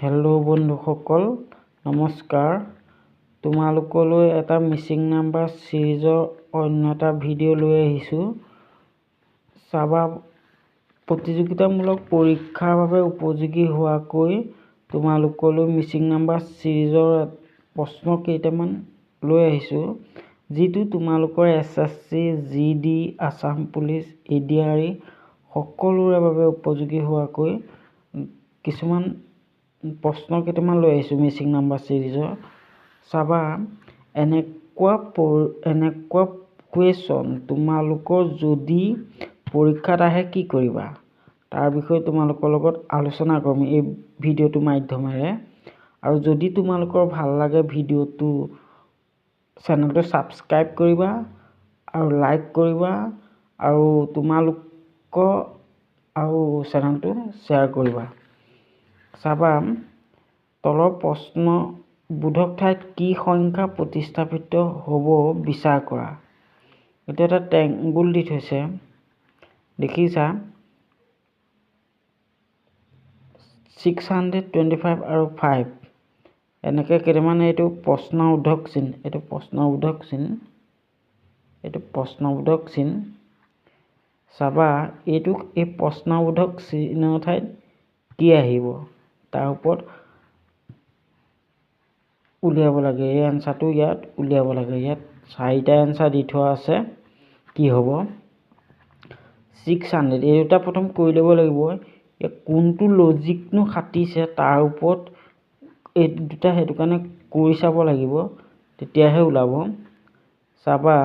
Hello' বন্ধুসকল, নমস্কাৰ। তোমালোকলৈ এটা মিচিং নাম্বাৰ সিৰিজৰ অন্য এটা ভিডিঅ' লৈ আহিছোঁ। চাবা, প্ৰতিযোগিতামূলক পৰীক্ষাৰ বাবে উপযোগী হোৱাকৈ তোমালোকলৈ মিচিং নাম্বাৰ সিৰিজৰ প্ৰশ্ন কেইটামান লৈ আহিছোঁ, যিটো তোমালোকৰ SSC, GD, Assam police, ADRE সকলোৰে বাবে উপযোগী হোৱাকৈ কিছুমান প্ৰশ্ন কেইটামান লৈ আহিছোঁ মিচিং নাম্বাৰ সিৰিজৰ। চাবা, এনেকুৱা কুৱেশ্যন তোমালোকৰ যদি পৰীক্ষাত আহে কি কৰিবা, তাৰ বিষয়ে তোমালোকৰ লগত আলোচনা কৰিম এই ভিডিঅ'টোৰ মাধ্যমেৰে। আৰু যদি তোমালোকৰ ভাল লাগে ভিডিঅ'টো, চেনেলটো ছাবস্ক্ৰাইব কৰিবা আৰু লাইক কৰিবা আৰু তোমালোকৰ আৰু চেনেলটো শ্বেয়াৰ কৰিবা। চাবা, তলৰ প্ৰশ্ন বোধক ঠাইত কি সংখ্যা প্ৰতিস্থাপিত হ'ব বিচাৰ কৰা। এইটো এটা ট্ৰেংগুল দি থৈছে, দেখিছা? 625 আৰু 5 এনেকৈ কেইটামান। এইটো প্ৰশ্নবোধক চিন, এইটো প্ৰশ্নবোধক চিন। চাবা, এই প্ৰশ্নবোধক চিনৰ ঠাইত কি আহিব তাৰ ওপৰত উলিয়াব লাগে। এই এনচাৰটো ইয়াত উলিয়াব লাগে। ইয়াত 4টা এনচাৰ দি থোৱা আছে। কি হ'ব? 600 এই দুটা প্ৰথম কৰি ল'ব লাগিব। কোনটো লজিকনো খাটিছে তাৰ ওপৰত এই দুটা, সেইটো কাৰণে কৰি চাব লাগিব, তেতিয়াহে ওলাব। চাবা,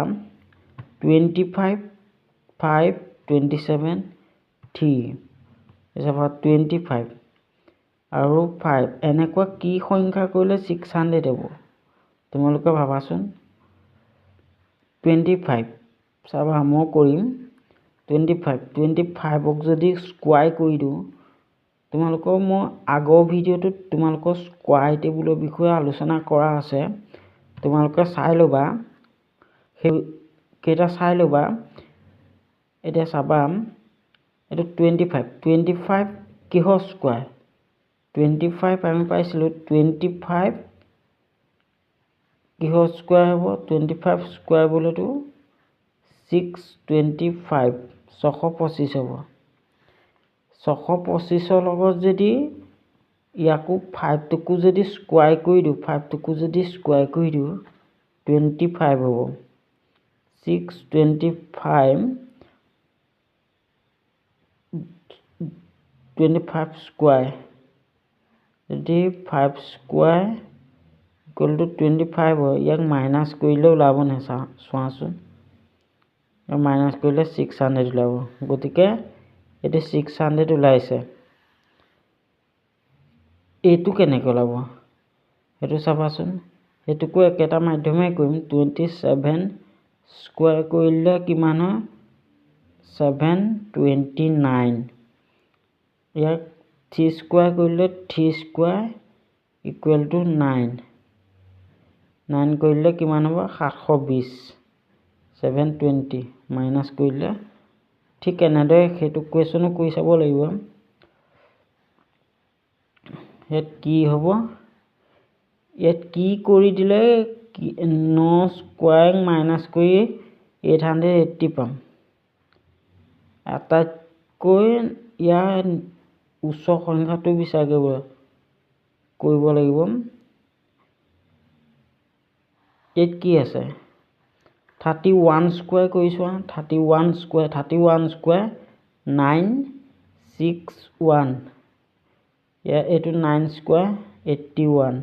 25, 5, 27, 3। চাবা, 25 আৰু 5 এনেকুৱা কি সংখ্যা কৰিলে 600 হ'ব? তোমালোকে ভাবাচোন। 25, চাবা মই কৰিম। 25ক যদি স্কোৱাই কৰি দিওঁ, তোমালোকৰ মই আগৰ ভিডিঅ'টোত তোমালোকৰ স্কোৱাই টেবুলৰ বিষয়ে আলোচনা কৰা আছে, তোমালোকে চাই ল'বা, সেইকেইটা চাই ল'বা। এতিয়া চাবা, এইটো 25 কিহৰ স্কোৱাই? 25 আমি পাইছিলোঁ, 25 কিহৰ স্কোৱাই হ'ব? 25 স্কোৱাই বোলেতো 625, 625 হ'ব। 625ৰ লগত যদি ইয়াকো 5টোকো যদি স্কোৱাই কৰি দিওঁ, 25 হ'ব। 625 স্কোৱাই, যদি 5 স্কোৱাই ইকুৱেল টু 25 হয়, ইয়াক মাইনাছ কৰিলে ওলাব নাই চোৱাচোন। মাইনাছ কৰিলে 600 ওলাব। গতিকে এইটো 600 ওলাইছে। এইটো কেনেকৈ ওলাব সেইটো চাবাচোন। সেইটোকো একেটা মাধ্যমেই কৰিম। 27 স্কোৱাই কৰিলে কিমান হয়? 729। ইয়াক 3 স্কোৱাই কৰিলে 3 স্কোৱাই ইকুৱেল টু 9 কৰিলে কিমান হ'ব? 720। 720 মাইনাছ কৰিলে। ঠিক এনেদৰে সেইটো কুৱেশ্যনো কৰি চাব লাগিব। ইয়াত কি হ'ব? ইয়াত কি কৰি দিলে 9 স্কোৱাৰক মাইনাছ কৰি 880 পাম। আটাইতকৈ ইয়াৰ উচ্চ সংখ্যাটো বিচাৰ কৰিব লাগিব। ইয়াত কি আছে? 31 স্কোৱাই কৰি চোৱা। 31 স্কোৱাই 961। এইটো 9 স্কোৱাই 81।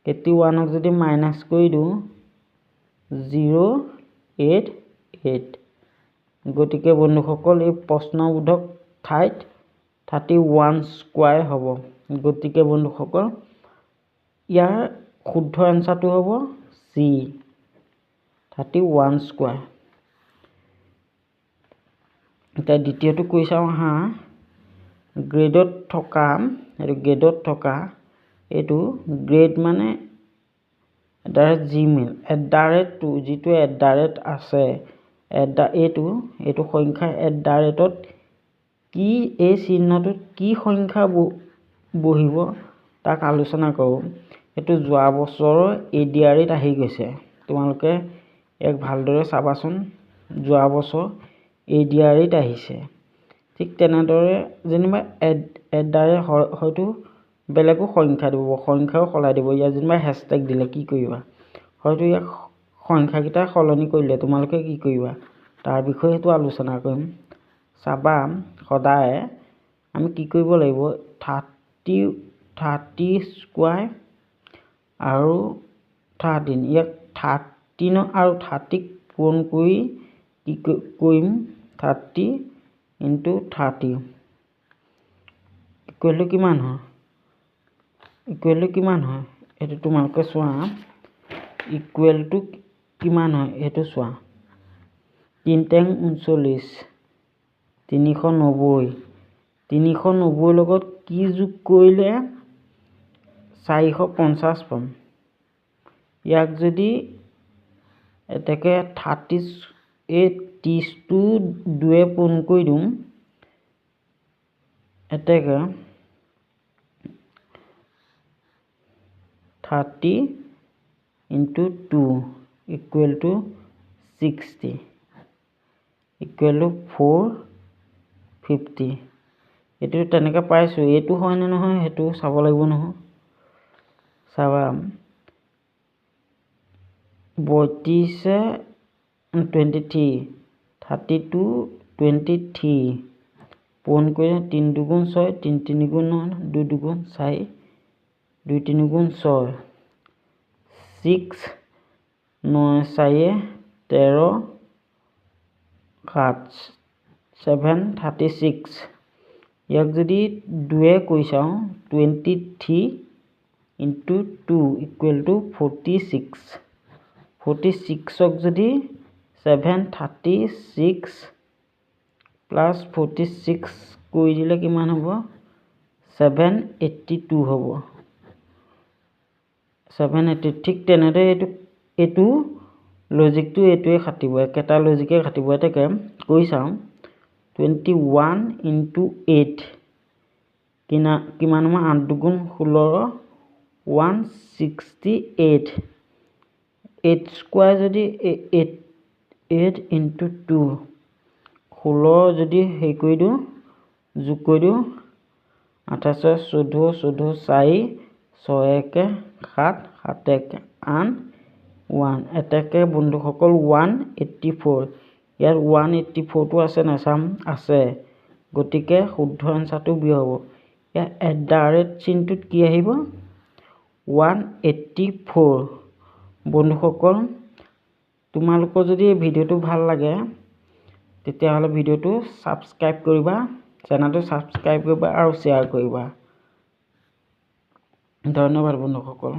81ক যদি মাইনাছ কৰি দিওঁ 088। গতিকে বন্ধুসকল, এই প্ৰশ্নবোধক ঠাইত 31 স্কোৱাই হ'ব। গতিকে বন্ধুসকল, ইয়াৰ শুদ্ধ এনচাৰটো হ'ব C, 31 স্কোৱাই। এতিয়া দ্বিতীয়টো কৰি চাওঁ আহা। গ্ৰেডত থকা এইটো গ্ৰেড মানে Gmail @2, যিটো আছে, এইটো সংখ্যা @ত কি, এই চিহ্নটোত কি সংখ্যা বহিব তাক আলোচনা কৰোঁ। এইটো যোৱা বছৰৰ ADR-ত আহি গৈছে, তোমালোকে এক ভালদৰে চাবাচোন। যোৱা বছৰ ADR-ত আহিছে। ঠিক তেনেদৰে যেনিবা এডাৰে হয়তো বেলেগো সংখ্যা দিব, সংখ্যাও সলাই দিব। ইয়াত যেনিবা হেছটেগ দিলে কি কৰিবা, হয়তো ইয়াক সংখ্যাকেইটা সলনি কৰিলে তোমালোকে কি কৰিবা, তাৰ বিষয়ে সেইটো আলোচনা কৰিম। চাবা সদায় আমি কি কৰিব লাগিব, 30 স্কোৱাৰ আৰু 13, ইয়াক 13 আৰু 30ক পূৰণ কৰি কি কৰিম, 30 × 30 ইকুৱেল কিমান হয়, এইটো তোমালোকে চোৱা, ইকুৱেলটো কিমান হয় সেইটো চোৱা। 3 × 39, 390, 390 লগত কি যোগ কৰিলে 450 পাম। ইয়াক যদি এতেকে 30টো 2 পূৰণ কৰি দিওঁ, এতেকে 30 × 2 ইকুৱেল টু 60 ইকুৱেল টু 450। এইটো তেনেকৈ পাইছোঁ, এইটো হয়নে নহয় সেইটো চাব লাগিব নহয়। চাবা 32 23, 32 23 পূৰণ কৰি 3 × 2 = 6, 3 × 3 = 9, 2 × 2 = 4, 2 × 3 = 6, 6 9 4 13 7 7 36। ইয়াক যদি 2 কৰি চাওঁ, 23 × 2 ইকুৱেল টু 46। 46ক যদি 736 প্লাছ 46 কৰি দিলে কিমান হ'ব, 782 হ'ব। 780। ঠিক তেনেদৰে এইটো লজিকটো এইটোৱে খাটিব, একেটা লজিকে খাটিব। এতেকে কৰি চাওঁ, 21 × 8 কিমান হ'ব, 8 × 2 = 16, 168। 8 স্কোৱাৰ যদি 8 × 2 16 যদি হেৰি কৰি দিওঁ, যোগ কৰি দিওঁ, 28 14 14 4 6 1 7 7 1 8 1। এতেকে বন্ধুসকল 184। ইয়াত 184টো আছে নাই চাম, আছে, গতিকে শুদ্ধ এনচাৰটো বি হ'ব। ইয়াত @ চিনটোত কি আহিব, 184। বন্ধুসকল তোমালোকৰ যদি এই ভিডিঅ'টো ভাল লাগে তেতিয়াহ'লে ভিডিঅ'টো ছাবস্ক্ৰাইব কৰিবা, চেনেলটো ছাবস্ক্ৰাইব কৰিবা আৰু শ্বেয়াৰ কৰিবা। ধন্যবাদ বন্ধুসকল।